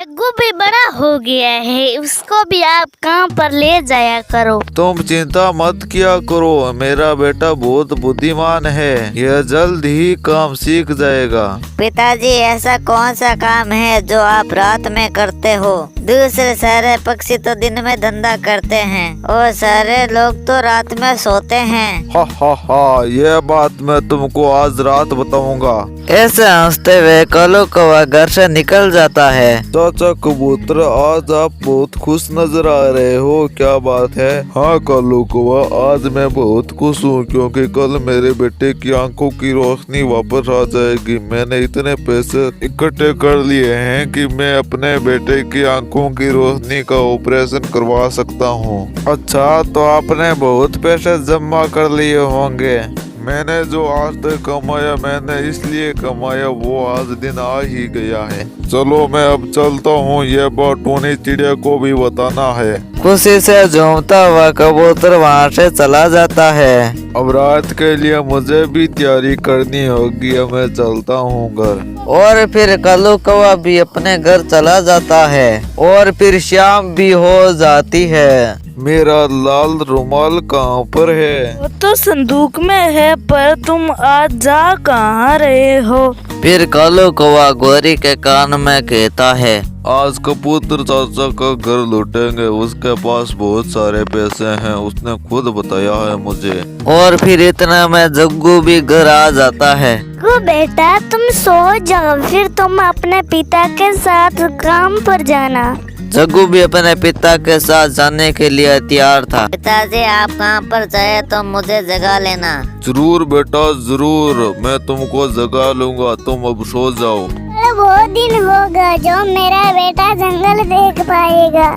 जग्गू भी बड़ा हो गया है, उसको भी आप काम पर ले जाया करो। तुम चिंता मत किया करो, मेरा बेटा बहुत बुद्धिमान है, यह जल्द ही काम सीख जाएगा। पिताजी, ऐसा कौन सा काम है जो आप रात में करते हो? दूसरे सारे पक्षी तो दिन में धंधा करते हैं और सारे लोग तो रात में सोते हैं। हा, यह बात मैं तुमको आज रात बताऊंगा। ऐसे हंसते हुए कालू कौवा घर से निकल जाता है। चाचा कबूतर, आज आप बहुत खुश नजर आ रहे हो, क्या बात है? हाँ कालू कौवा, आज मैं बहुत खुश हूँ क्योंकि कल मेरे बेटे की आंखों की रोशनी वापस आ जाएगी। मैंने इतने पैसे इकट्ठे कर लिए हैं कि मैं अपने बेटे की आंखों की रोशनी का ऑपरेशन करवा सकता हूँ। अच्छा, तो आपने बहुत पैसे जमा कर लिए होंगे। मैंने जो आज तक कमाया, मैंने इसलिए कमाया, वो आज दिन आ ही गया है। चलो मैं अब चलता हूँ, ये बात टूनी चिड़िया को भी बताना है। खुशी से झूमता हुआ कबूतर वहाँ से चला जाता है। अब रात के लिए मुझे भी तैयारी करनी होगी, अब मैं चलता हूँ घर। और फिर कालू कौवा भी अपने घर चला जाता है और फिर शाम भी हो जाती है। मेरा लाल रुमाल कहाँ पर है? वो तो संदूक में है, पर तुम आज जा कहाँ रहे हो? फिर कालू कौवा गोरी के कान में कहता है, आज कबूतर चाचा का घर लूटेंगे, उसके पास बहुत सारे पैसे हैं, उसने खुद बताया है मुझे। और फिर इतना में जग्गू भी घर आ जाता है। जग्गू बेटा, तुम सो जाओ, फिर तुम अपने पिता के साथ काम पर जाना। जग्गू भी अपने पिता के साथ जाने के लिए तैयार था। पिताजी, आप कहाँ पर जाए तो मुझे जगा लेना। जरूर बेटा जरूर, मैं तुमको जगा लूंगा, तुम अब सो जाओ। वो दिन होगा जो मेरा बेटा जंगल देख पाएगा।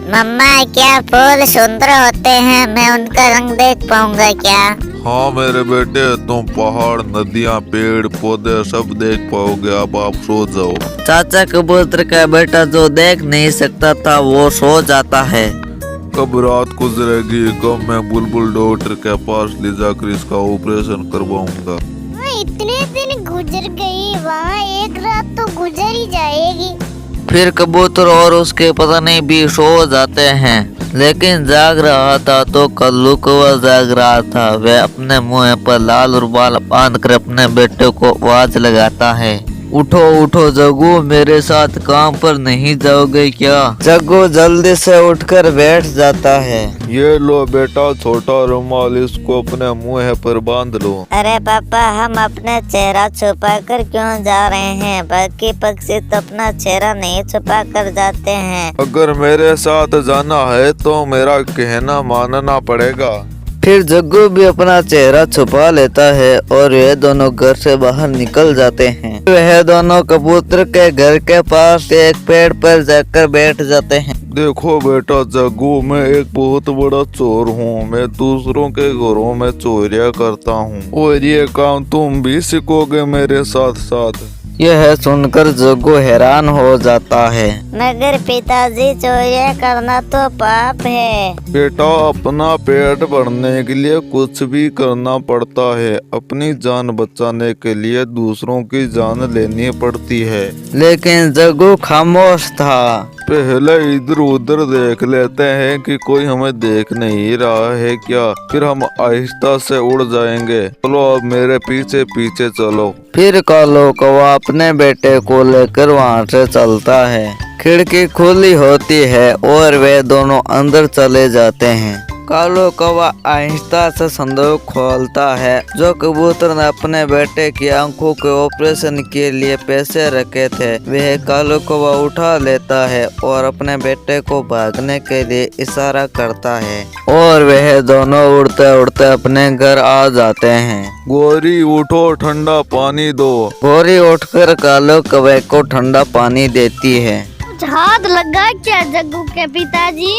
मम्मा, क्या फूल सुंदर होते हैं, मैं उनका रंग देख पाऊंगा क्या? हाँ मेरे बेटे, तुम पहाड़, नदियाँ, पेड़ पौधे सब देख पाओगे, अब आप सो जाओ। चाचा कबूतर का बेटा जो देख नहीं सकता था वो सो जाता है। कब रात गुजरेगी, कब मैं बुलबुल डॉक्टर के पास ले जाकर इसका ऑपरेशन करवाऊंगा। इतने दिन गुजर गई, वहाँ एक रात तो गुजर ही जाएगी। फिर कबूतर और उसके पत्नी भी सो जाते हैं, लेकिन जाग रहा था तो कालू कौवा जाग रहा था। वह अपने मुंह पर लाल रुमाल बांध कर अपने बेटे को आवाज लगाता है, उठो उठो जग्गू, मेरे साथ काम पर नहीं जाओगे क्या? जग्गू जल्दी से उठकर बैठ जाता है। ये लो बेटा छोटा रुमाल, इसको अपने मुंह पर बांध लो। अरे पापा, हम अपने चेहरा छुपा कर क्यों जा रहे हैं? बाकी पक्षी तो अपना चेहरा नहीं छुपा कर जाते हैं। अगर मेरे साथ जाना है तो मेरा कहना मानना पड़ेगा। फिर जग्गू भी अपना चेहरा छुपा लेता है और वे दोनों घर से बाहर निकल जाते हैं। वह दोनों कबूतर के घर के पास एक पेड़ पर जाकर बैठ जाते हैं। देखो बेटा जग्गू, मैं एक बहुत बड़ा चोर हूँ, मैं दूसरों के घरों में चोरियाँ करता हूँ और ये काम तुम भी सीखोगे मेरे साथ साथ। यह सुनकर जग्गू हैरान हो जाता है। मगर पिताजी, चोरियाँ करना तो पाप है। बेटा, अपना पेट भरने के लिए कुछ भी करना पड़ता है, अपनी जान बचाने के लिए दूसरों की जान लेनी पड़ती है। लेकिन जग्गू खामोश था। पहले इधर उधर देख लेते हैं कि कोई हमें देख नहीं रहा है क्या, फिर हम आहिस्ता से उड़ जाएंगे। चलो अब मेरे पीछे पीछे चलो। फिर कालू कौवा अपने बेटे को लेकर वहाँ से चलता है। खिड़की खुली होती है और वे दोनों अंदर चले जाते हैं। कालू कौवा आहिस्ता से संदूक खोलता है जो कबूतर ने अपने बेटे की आंखों के ऑपरेशन के लिए पैसे रखे थे। वह कालू कौवा उठा लेता है और अपने बेटे को भागने के लिए इशारा करता है और वह दोनों उड़ते उड़ते अपने घर आ जाते हैं। गोरी उठो, ठंडा पानी दो। गोरी उठकर कालू कौवे को ठंडा पानी देती है। हाथ लगा क्या जग्गू के पिताजी?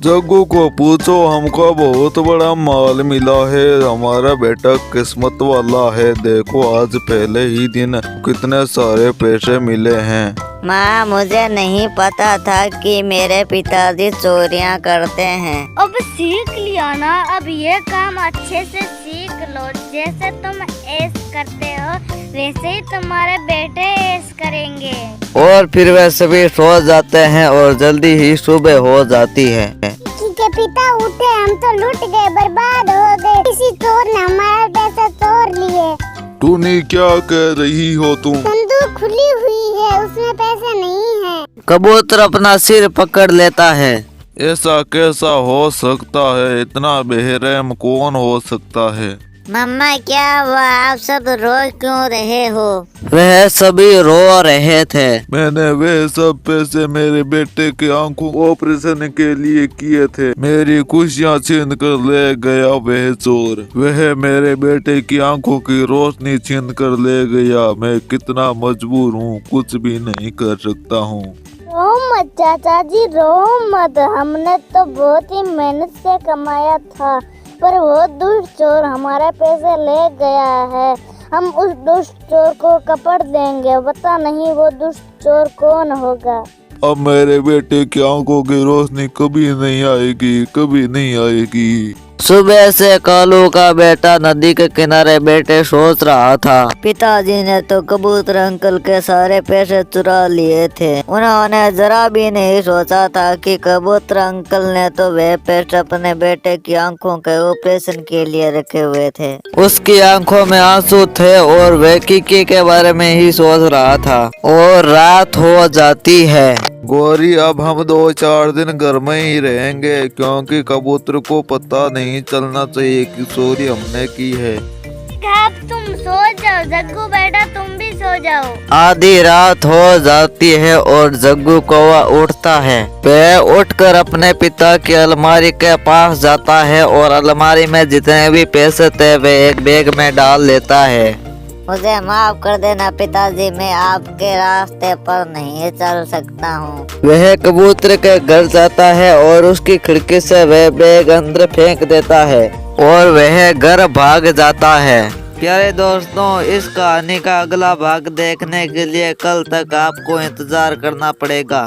जग्गू को पूछो, हमको बहुत बड़ा माल मिला है, हमारा बेटा किस्मत वाला है। देखो आज पहले ही दिन कितने सारे पैसे मिले हैं। माँ, मुझे नहीं पता था कि मेरे पिताजी चोरियाँ करते हैं। अब सीख लिया ना, अब ये काम अच्छे से सीख लो। जैसे तुम ऐश करते हो वैसे ही तुम्हारे बेटे ऐश करेंगे। और फिर वे सभी सो जाते हैं और जल्दी ही सुबह हो जाती है। के पिता उठे, हम तो लूट गए, बर्बाद हो गए, किसी चोर ने हमारा पैसा चोर लिए। टूनी क्या कह रही हो तुम? संदूक खुली हुई है, उसमें पैसे नहीं है। कबूतर अपना सिर पकड़ लेता है। ऐसा कैसा हो सकता है? इतना बेरहम कौन हो सकता है? मम्मा क्या हुआ, आप सब रो क्यों रहे हो? वह सभी रो रहे थे। मैंने वे सब पैसे मेरे बेटे के आंखों ऑपरेशन के लिए किए थे। मेरी खुशियाँ छीन कर ले गया वह चोर। वह मेरे बेटे की आंखों की रोशनी छीन कर ले गया। मैं कितना मजबूर हूँ, कुछ भी नहीं कर सकता हूँ। रो मत चाचा जी, रो मत। हमने तो बहुत ही मेहनत से कमाया था, पर वो दुष्ट चोर हमारे पैसे ले गया है। हम उस दुष्ट चोर को पकड़ देंगे, पता नहीं वो दुष्ट चोर कौन होगा। अब मेरे बेटे की आंखों की रोशनी कभी नहीं आएगी, कभी नहीं आएगी। सुबह से कालू का बेटा नदी के किनारे बैठे सोच रहा था। पिताजी ने तो कबूतर अंकल के सारे पैसे चुरा लिए थे। उन्होंने जरा भी नहीं सोचा था कि कबूतर अंकल ने तो वे पैसे अपने बेटे की आंखों के ऑपरेशन के लिए रखे हुए थे। उसकी आंखों में आंसू थे और वह किकी के बारे में ही सोच रहा था। और रात हो जाती है। गौरी, अब हम 2-4 दिन घर में ही रहेंगे, क्योंकि कबूतर को पता नहीं चलना चाहिए कि चोरी हमने की है। अब तुम सो जाओ, जग्गू बेटा तुम भी सो जाओ। आधी रात हो जाती है और जग्गू कौवा उठता है। वह उठकर अपने पिता की अलमारी के पास जाता है और अलमारी में जितने भी पैसे थे वे एक बैग में डाल लेता है। मुझे माफ कर देना पिताजी, मैं आपके रास्ते पर नहीं चल सकता हूँ। वह कबूतर के घर जाता है और उसकी खिड़की से वह बैग अंदर फेंक देता है और वह घर भाग जाता है। प्यारे दोस्तों, इस कहानी का अगला भाग देखने के लिए कल तक आपको इंतजार करना पड़ेगा।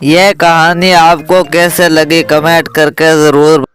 यह कहानी आपको कैसे लगी कमेंट करके जरूर